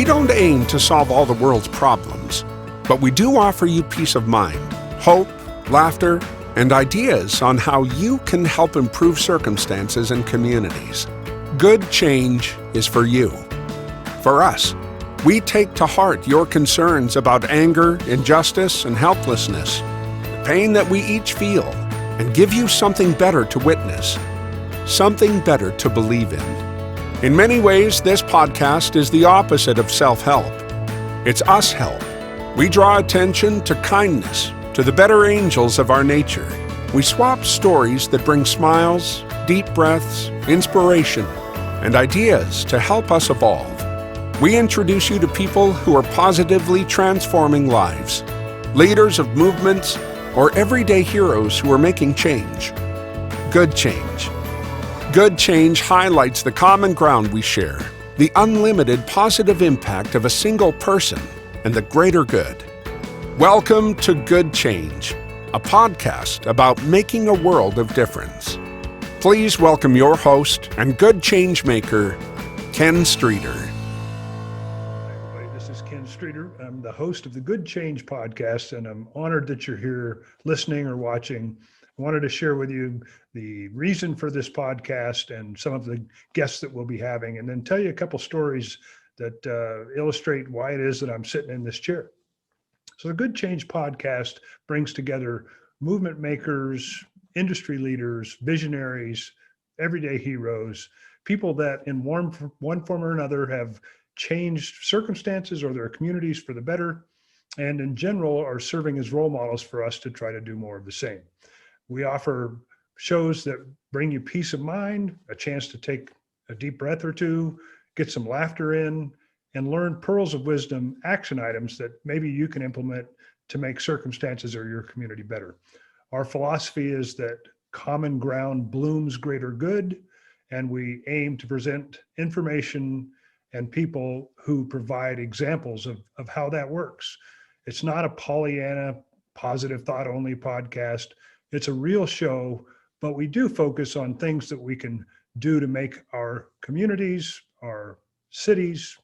don't aim to solve all the world's problems, but we do offer you peace of mind, hope, laughter, and ideas on how you can help improve circumstances and communities. Good change is for you. For us, we take to heart your concerns about anger, injustice, and helplessness, the pain that we each feel, and give you something better to witness, something better to believe in. In many ways, this podcast is the opposite of self-help. It's us-help. We draw attention to kindness, to the better angels of our nature. We swap stories that bring smiles, deep breaths, inspiration, and ideas to help us evolve. We introduce you to people who are positively transforming lives, leaders of movements, or everyday heroes who are making change. Good change. Good change highlights the common ground we share, the unlimited positive impact of a single person, and the greater good. Welcome to Good Change, a podcast about making a world of difference. Please welcome your host and good change maker, Ken Streeter. Hi, everybody. This is Ken Streeter. I'm the host of the Good Change podcast, and I'm honored that you're here listening or watching. I wanted to share with you the reason for this podcast and some of the guests that we'll be having, and then tell you a couple stories that illustrate why it is that I'm sitting in this chair. So the Good Change podcast brings together movement makers, industry leaders, visionaries, everyday heroes, people that in one form or another have changed circumstances or their communities for the better, and in general are serving as role models for us to try to do more of the same. We offer shows that bring you peace of mind, a chance to take a deep breath or two, get some laughter in, and learn pearls of wisdom, action items that maybe you can implement to make circumstances or your community better. Our philosophy is that common ground blooms greater good, and we aim to present information and people who provide examples of how that works. It's not a Pollyanna, positive thought only podcast. It's a real show, but we do focus on things that we can do to make our communities, our cities,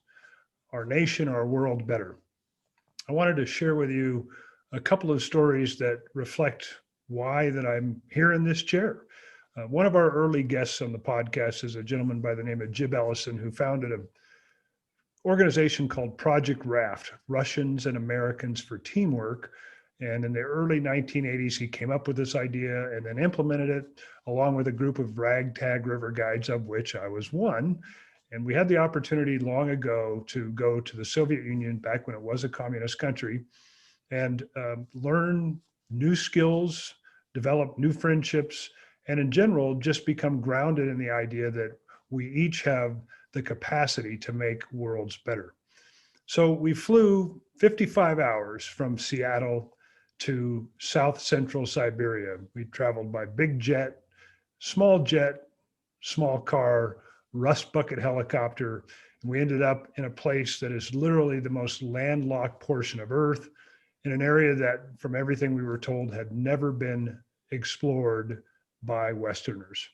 our nation, our world better. I wanted to share with you a couple of stories that reflect why that I'm here in this chair. One of our early guests on the podcast is a gentleman by the name of Jib Ellison, who founded an organization called Project Raft, Russians and Americans for Teamwork. And in the early 1980s, he came up with this idea and then implemented it along with a group of ragtag river guides, of which I was one. And we had the opportunity long ago to go to the Soviet Union back when it was a communist country and learn new skills, develop new friendships, and in general, just become grounded in the idea that we each have the capacity to make worlds better. So we flew 55 hours from Seattle to South Central Siberia. We traveled by big jet, small car, rust bucket helicopter. And we ended up in a place that is literally the most landlocked portion of Earth, in an area that, from everything we were told, had never been explored by Westerners.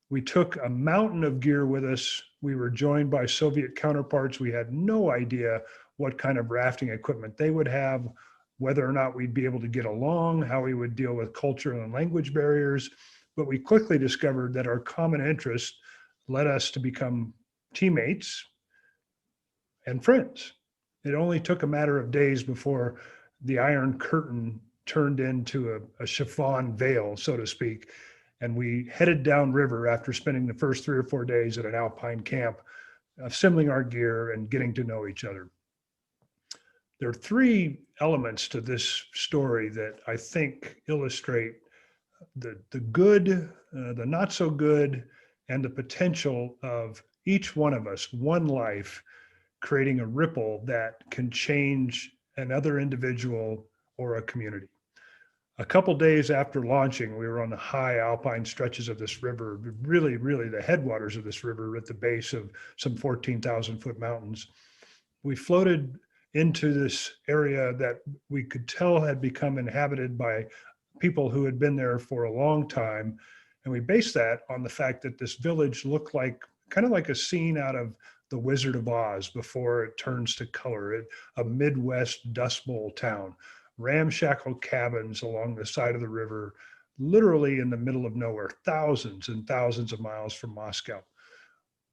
We took a mountain of gear with us. We were joined by Soviet counterparts. We had no idea what kind of rafting equipment they would have, whether or not we'd be able to get along, how we would deal with cultural and language barriers. But we quickly discovered that our common interest led us to become teammates and friends. It only took a matter of days before the Iron Curtain turned into a chiffon veil, so to speak. And we headed downriver after spending the first 3 or 4 days at an alpine camp, assembling our gear and getting to know each other. There are 3 elements to this story that I think illustrate the good, the not so good, and the potential of each one of us, one life, creating a ripple that can change another individual or a community. A couple days after launching, we were on the high alpine stretches of this river, really the headwaters of this river at the base of some 14,000 foot mountains. We floated into this area that we could tell had become inhabited by people who had been there for a long time. And we based that on the fact that this village looked like kind of like a scene out of the Wizard of Oz before it turns to color. A Midwest Dust Bowl town, ramshackle cabins along the side of the river, literally in the middle of nowhere, thousands and thousands of miles from Moscow.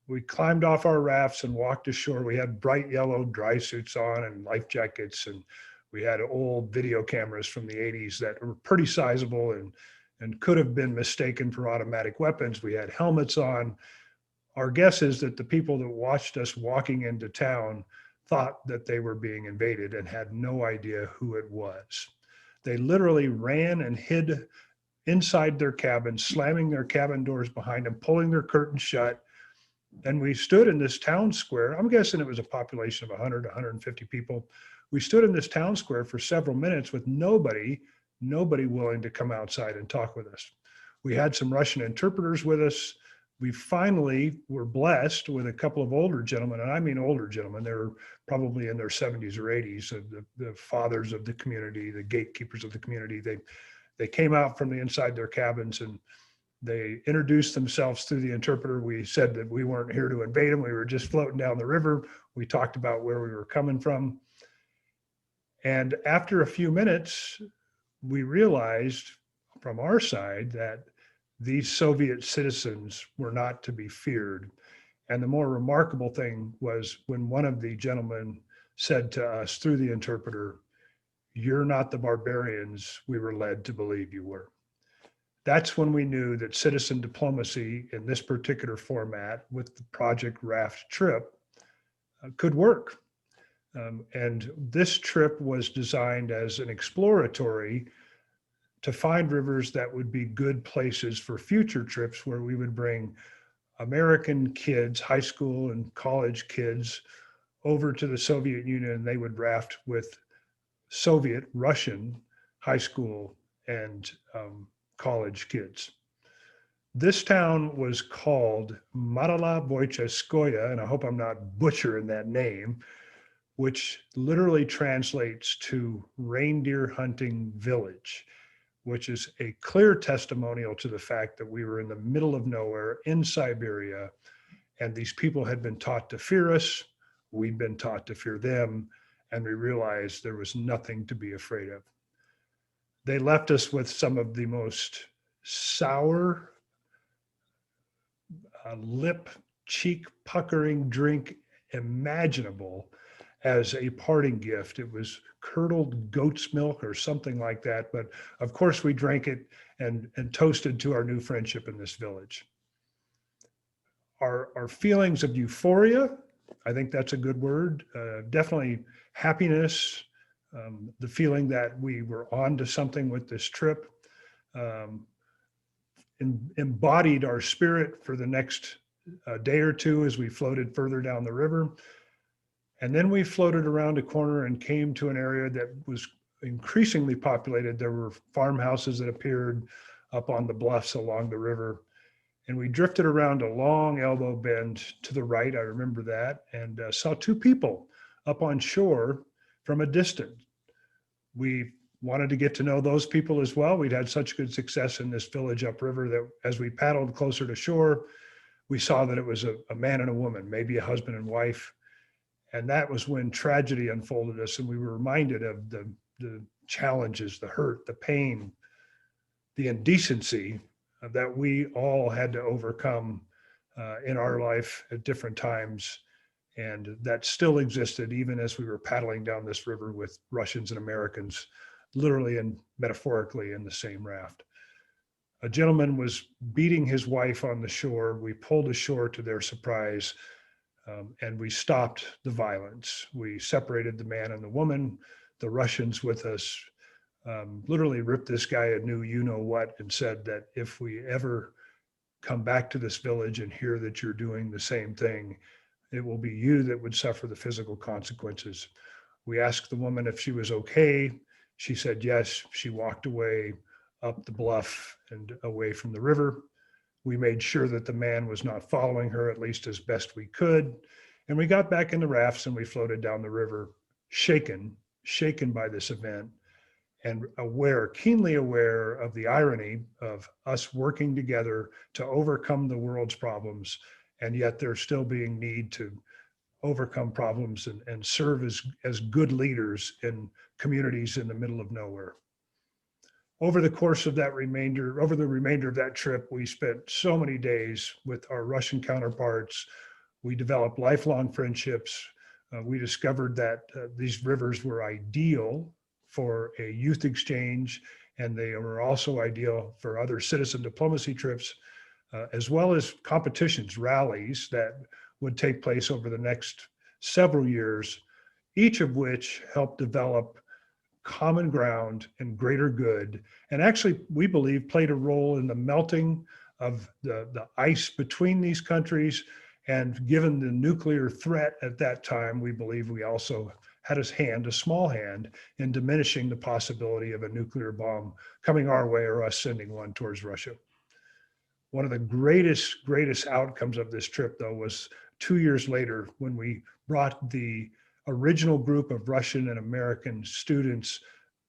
We climbed off our rafts and walked ashore. We had bright yellow dry suits on and life jackets, and we had old video cameras from the 80s that were pretty sizable and could have been mistaken for automatic weapons. We had helmets on. Our guess is that the people that watched us walking into town thought that they were being invaded and had no idea who it was. They literally ran and hid inside their cabin, slamming their cabin doors behind them, pulling their curtains shut. And we stood in this town square. I'm guessing it was a population of 100, 150 people. We stood in this town square for several minutes with nobody willing to come outside and talk with us. We had some Russian interpreters with us. We finally were blessed with a couple of older gentlemen, and I mean older gentlemen. They were probably in their 70s or 80s, the fathers of the community, the gatekeepers of the community. They came out from the inside their cabins and they introduced themselves through the interpreter. We said that we weren't here to invade them. We were just floating down the river. We talked about where we were coming from. And after a few minutes, we realized from our side that these Soviet citizens were not to be feared. And the more remarkable thing was when one of the gentlemen said to us through the interpreter, "You're not the barbarians we were led to believe you were." That's when we knew that citizen diplomacy in this particular format with the Project Raft trip could work. And this trip was designed as an exploratory to find rivers that would be good places for future trips where we would bring American kids, high school and college kids, over to the Soviet Union, and they would raft with Soviet, Russian high school and college kids. This town was called Malaya Voicheskoye, and I hope I'm not butchering that name, which literally translates to reindeer hunting village, which is a clear testimonial to the fact that we were in the middle of nowhere in Siberia, and these people had been taught to fear us. We'd been taught to fear them, and we realized there was nothing to be afraid of. They left us with some of the most sour, lip, cheek puckering drink imaginable as a parting gift. It was curdled goat's milk or something like that. But of course we drank it and toasted to our new friendship in this village. Our feelings of euphoria, I think that's a good word, definitely happiness, the feeling that we were on to something with this trip, embodied our spirit for the next day or two as we floated further down the river. And then we floated around a corner and came to an area that was increasingly populated. There were farmhouses that appeared up on the bluffs along the river. And we drifted around a long elbow bend to the right, I remember that, and saw two people up on shore from a distance. We wanted to get to know those people as well. We'd had such good success in this village upriver that as we paddled closer to shore, we saw that it was a man and a woman, maybe a husband and wife. And that was when tragedy unfolded us, and we were reminded of the challenges, the hurt, the pain, the indecency that we all had to overcome in our life at different times. And that still existed even as we were paddling down this river with Russians and Americans, literally and metaphorically in the same raft. A gentleman was beating his wife on the shore. We pulled ashore to their surprise, and we stopped the violence. We separated the man and the woman. The Russians with us literally ripped this guy a new you-know-what and said that if we ever come back to this village and hear that you're doing the same thing, it will be you that would suffer the physical consequences. We asked the woman if she was okay. She said yes. She walked away up the bluff and away from the river. We made sure that the man was not following her, at least as best we could. And we got back in the rafts and we floated down the river, shaken by this event, and keenly aware of the irony of us working together to overcome the world's problems, and yet there still being need to overcome problems and serve as good leaders in communities in the middle of nowhere. Over the course of over the remainder of that trip, we spent so many days with our Russian counterparts. We developed lifelong friendships. We discovered that these rivers were ideal for a youth exchange, and they were also ideal for other citizen diplomacy trips, as well as competitions, rallies that would take place over the next several years, each of which helped develop common ground and greater good. And actually, we believe played a role in the melting of the ice between these countries. And given the nuclear threat at that time, we believe we also had a small hand in diminishing the possibility of a nuclear bomb coming our way or us sending one towards Russia. One of the greatest outcomes of this trip, though, was 2 years later when we brought the original group of Russian and American students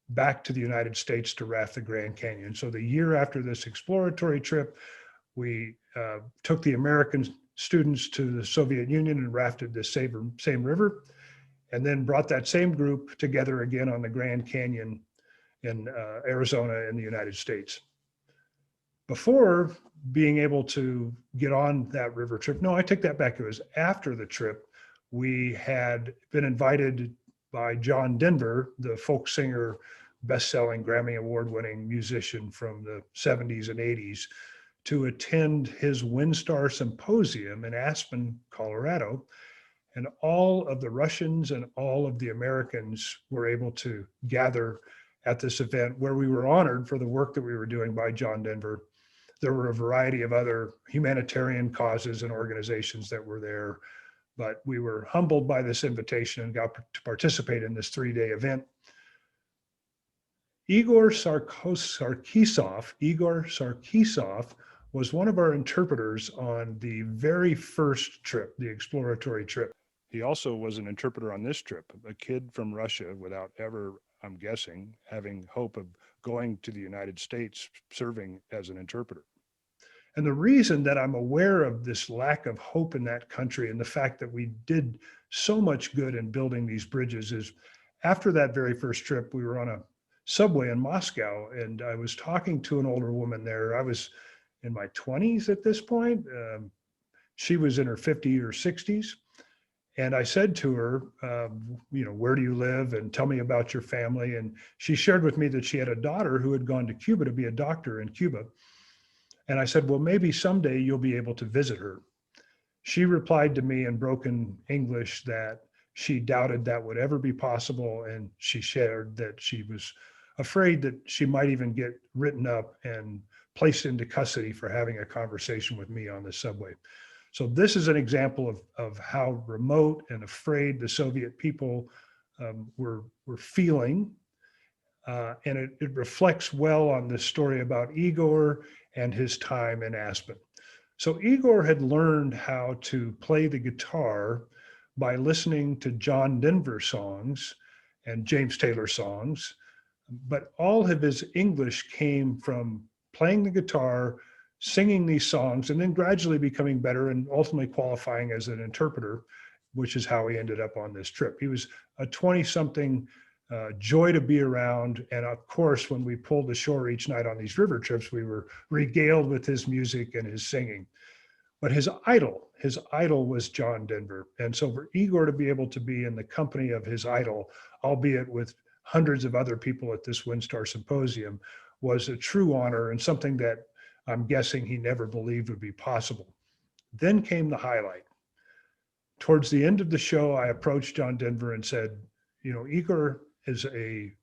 back to the United States to raft the Grand Canyon. So the year after this exploratory trip, we took the American students to the Soviet Union and rafted the same river, and then brought that same group together again on the Grand Canyon in Arizona in the United States. Before being able to get on that river trip, no, I take that back. It was after the trip. We had been invited by John Denver, the folk singer, best-selling Grammy award-winning musician from the 70s and 80s, to attend his WinStar Symposium in Aspen, Colorado. And all of the Russians and all of the Americans were able to gather at this event, where we were honored for the work that we were doing by John Denver. There were a variety of other humanitarian causes and organizations that were there, but we were humbled by this invitation and got to participate in this 3-day event. Igor Sarkisov was one of our interpreters on the very first trip, the exploratory trip. He also was an interpreter on this trip, a kid from Russia without ever, I'm guessing, having hope of going to the United States serving as an interpreter. And the reason that I'm aware of this lack of hope in that country and the fact that we did so much good in building these bridges is after that very first trip, we were on a subway in Moscow, and I was talking to an older woman there. I was in my 20s at this point. She was in her 50s or 60s. And I said to her, where do you live? And tell me about your family. And she shared with me that she had a daughter who had gone to Cuba to be a doctor in Cuba. And I said, well, maybe someday you'll be able to visit her. She replied to me in broken English that she doubted that would ever be possible. And she shared that she was afraid that she might even get written up and placed into custody for having a conversation with me on the subway. So this is an example of how remote and afraid the Soviet people were feeling. And it reflects well on this story about Igor and his time in Aspen. So Igor had learned how to play the guitar by listening to John Denver songs and James Taylor songs, but all of his English came from playing the guitar, singing these songs, and then gradually becoming better and ultimately qualifying as an interpreter, which is how he ended up on this trip. He was a 20-something joy to be around. And of course, when we pulled ashore each night on these river trips, we were regaled with his music and his singing. But his idol was John Denver. And so for Igor to be able to be in the company of his idol, albeit with hundreds of other people at this WinStar Symposium, was a true honor and something that I'm guessing he never believed would be possible. Then came the highlight. Towards the end of the show, I approached John Denver and said, Igor is a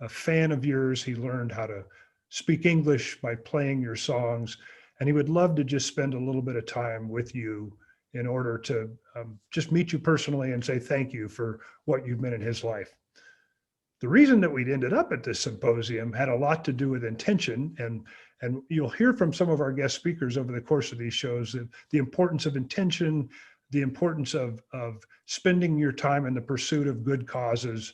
fan of yours. He learned how to speak English by playing your songs, and he would love to just spend a little bit of time with you in order to just meet you personally and say thank you for what you've been in his life. The reason that we'd ended up at this symposium had a lot to do with intention, and you'll hear from some of our guest speakers over the course of these shows the importance of intention, the importance of spending your time in the pursuit of good causes,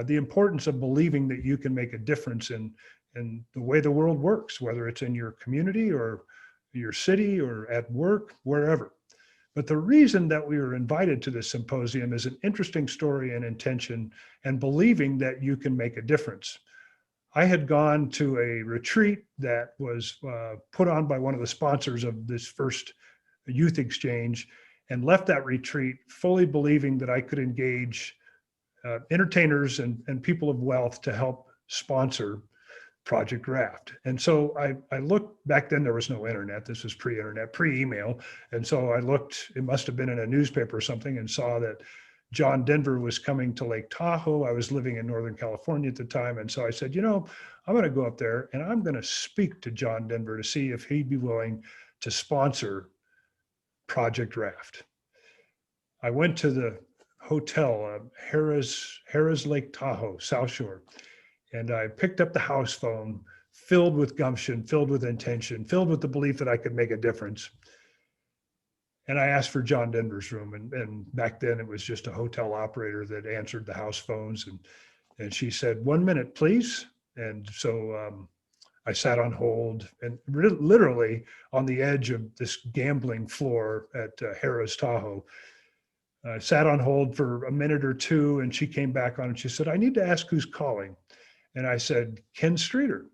the importance of believing that you can make a difference in the way the world works, whether it's in your community or your city or at work, wherever. But the reason that we were invited to this symposium is an interesting story and intention and believing that you can make a difference. I had gone to a retreat that was put on by one of the sponsors of this first youth exchange and left that retreat fully believing that I could engage entertainers and people of wealth to help sponsor Project Raft. And so I looked, back then there was no internet, this was pre-internet, pre-email. And so I looked, it must have been in a newspaper or something, and saw that John Denver was coming to Lake Tahoe. I was living in Northern California at the time. And so I said, I'm going to go up there and I'm going to speak to John Denver to see if he'd be willing to sponsor Project Raft. I went to the hotel, Harrah's Lake Tahoe, South Shore. And I picked up the house phone, filled with gumption, filled with intention, filled with the belief that I could make a difference. And I asked for John Denver's room. And back then it was just a hotel operator that answered the house phones. And she said, 1 minute, please. And so I sat on hold and literally on the edge of this gambling floor at Harrah's Tahoe. I sat on hold for a minute or two and she came back on and she said, I need to ask who's calling. And I said, Ken Streeter.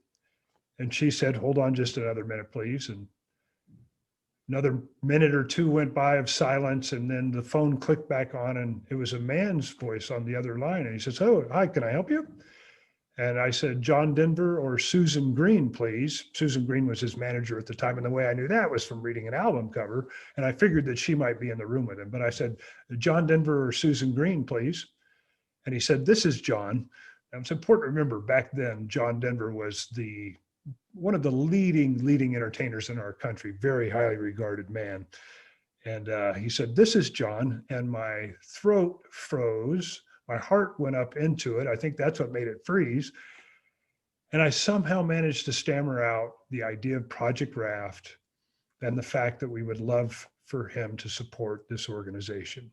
And she said, hold on just another minute, please. And another minute or two went by of silence. And then the phone clicked back on and it was a man's voice on the other line. And he says, oh, hi, can I help you? And I said, John Denver or Susan Green, please. Susan Green was his manager at the time. And the way I knew that was from reading an album cover. And I figured that she might be in the room with him. But I said, John Denver or Susan Green, please. And he said, this is John. And it's important to remember back then, John Denver was one of the leading entertainers in our country, very highly regarded man. And he said, this is John. And my throat froze. My heart went up into it. I think that's what made it freeze. And I somehow managed to stammer out the idea of Project Raft and the fact that we would love for him to support this organization.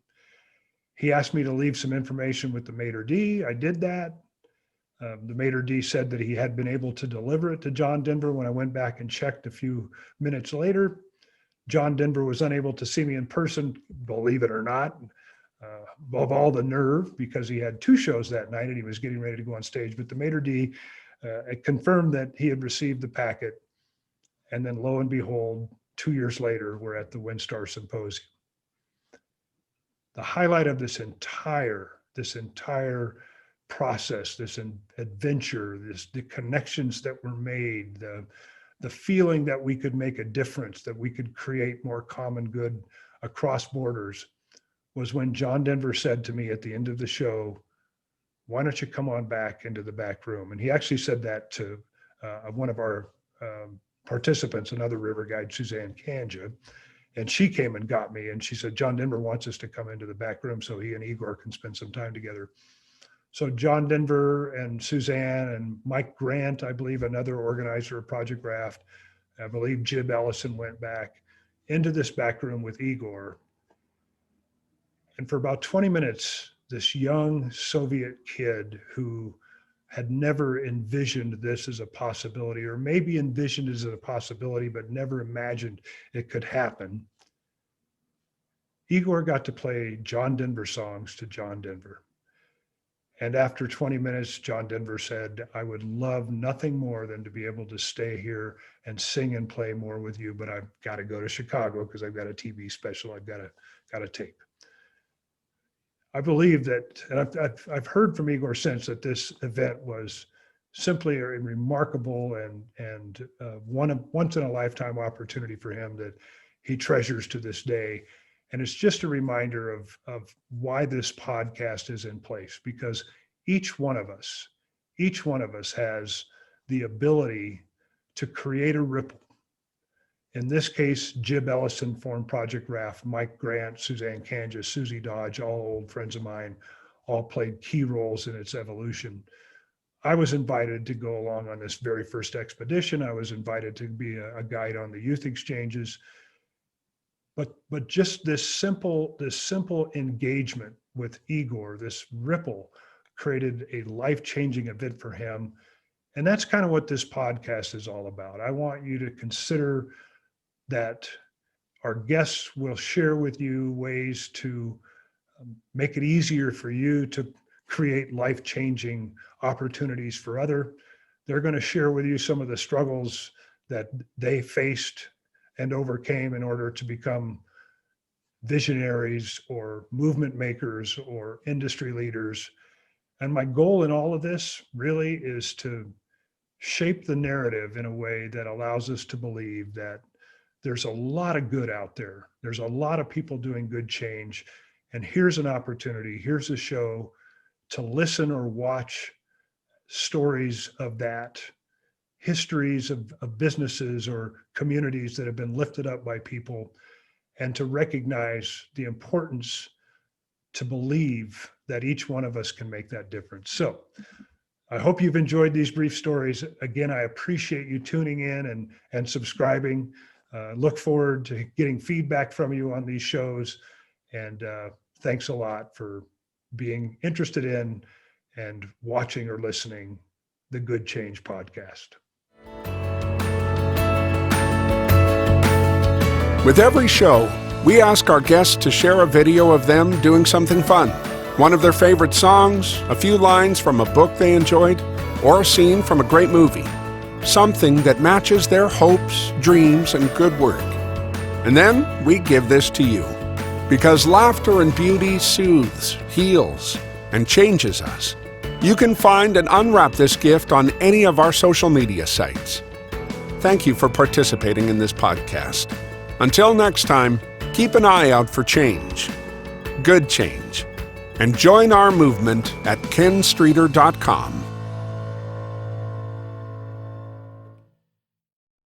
He asked me to leave some information with the maitre d'. I did that. The maitre d' said that he had been able to deliver it to John Denver. When I went back and checked a few minutes later, John Denver was unable to see me in person, believe it or not, of all the nerve, because he had 2 shows that night and he was getting ready to go on stage. But the maitre d' confirmed that he had received the packet. And then lo and behold, 2 years later, we're at the WinStar Symposium. The highlight of this entire process, this adventure, the connections that were made, the feeling that we could make a difference, that we could create more common good across borders, was when John Denver said to me at the end of the show, why don't you come on back into the back room? And he actually said that to one of our participants, another river guide, Suzanne Kanja. And she came and got me and she said, John Denver wants us to come into the back room so he and Igor can spend some time together. So John Denver and Suzanne and Mike Grant, I believe another organizer of Project Raft, I believe Jib Ellison went back into this back room with Igor. And for about 20 minutes, this young Soviet kid who had never envisioned this as a possibility, or maybe envisioned it as a possibility, but never imagined it could happen, Igor got to play John Denver songs to John Denver. And after 20 minutes, John Denver said, I would love nothing more than to be able to stay here and sing and play more with you, but I've got to go to Chicago because I've got a TV special I've got to tape. I believe that, and I've heard from Igor since, that this event was simply a remarkable and once in a lifetime opportunity for him that he treasures to this day. And it's just a reminder of why this podcast is in place, because each one of us has the ability to create a ripple. In this case, Jib Ellison formed Project Raft, Mike Grant, Suzanne Kanja, Susie Dodge, all old friends of mine, all played key roles in its evolution. I was invited to go along on this very first expedition. I was invited to be a guide on the youth exchanges. But just this simple engagement with Igor, this ripple, created a life-changing event for him. And that's kind of what this podcast is all about. I want you to consider that Our guests will share with you ways to make it easier for you to create life-changing opportunities for others. They're going to share with you some of the struggles that they faced and overcame in order to become visionaries or movement makers or industry leaders. And my goal in all of this really is to shape the narrative in a way that allows us to believe that there's a lot of good out there. There's a lot of people doing good change. And here's an opportunity, here's a show to listen or watch stories of that, histories of businesses or communities that have been lifted up by people, and to recognize the importance to believe that each one of us can make that difference. So I hope you've enjoyed these brief stories. Again, I appreciate you tuning in and subscribing. Look forward to getting feedback from you on these shows. And thanks a lot for being interested in and watching or listening the Good Change podcast. With every show, we ask our guests to share a video of them doing something fun. One of their favorite songs, a few lines from a book they enjoyed, or a scene from a great movie. Something that matches their hopes, dreams, and good work. And then we give this to you. Because laughter and beauty soothes, heals, and changes us. You can find and unwrap this gift on any of our social media sites. Thank you for participating in this podcast. Until next time, keep an eye out for change. Good change. And join our movement at kenstreeter.com.